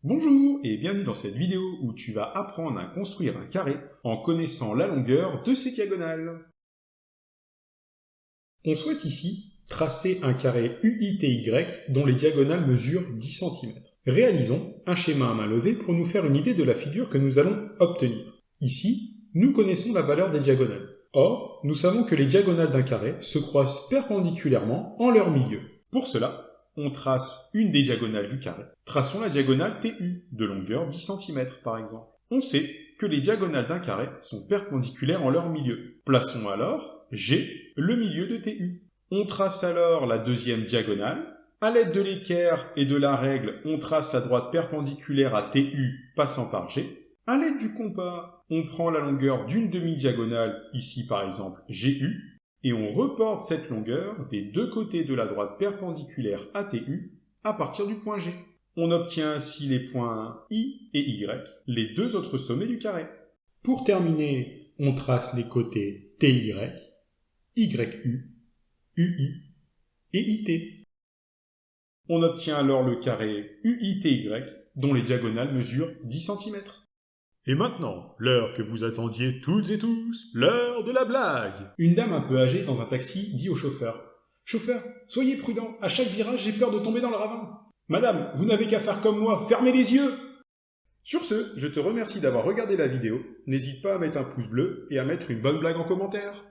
Bonjour et bienvenue dans cette vidéo où tu vas apprendre à construire un carré en connaissant la longueur de ses diagonales. On souhaite ici tracer un carré UITY dont les diagonales mesurent 10 cm. Réalisons un schéma à main levée pour nous faire une idée de la figure que nous allons obtenir. Ici, nous connaissons la valeur des diagonales. Or, nous savons que les diagonales d'un carré se croisent perpendiculairement en leur milieu. Pour cela, on trace une des diagonales du carré. Traçons la diagonale TU, de longueur 10 cm par exemple. On sait que les diagonales d'un carré sont perpendiculaires en leur milieu. Plaçons alors G, le milieu de TU. On trace alors la deuxième diagonale. À l'aide de l'équerre et de la règle, on trace la droite perpendiculaire à TU passant par G. À l'aide du compas, on prend la longueur d'une demi-diagonale, ici par exemple GU, et on reporte cette longueur des deux côtés de la droite perpendiculaire à TU à partir du point G. On obtient ainsi les points I et Y, les deux autres sommets du carré. Pour terminer, on trace les côtés TY, YU, UI et IT. On obtient alors le carré UITY dont les diagonales mesurent 10 cm. Et maintenant, l'heure que vous attendiez toutes et tous, l'heure de la blague. Une dame un peu âgée dans un taxi dit au chauffeur « Chauffeur, soyez prudent, à chaque virage j'ai peur de tomber dans le ravin. »« Madame, vous n'avez qu'à faire comme moi, fermez les yeux !» Sur ce, je te remercie d'avoir regardé la vidéo, n'hésite pas à mettre un pouce bleu et à mettre une bonne blague en commentaire.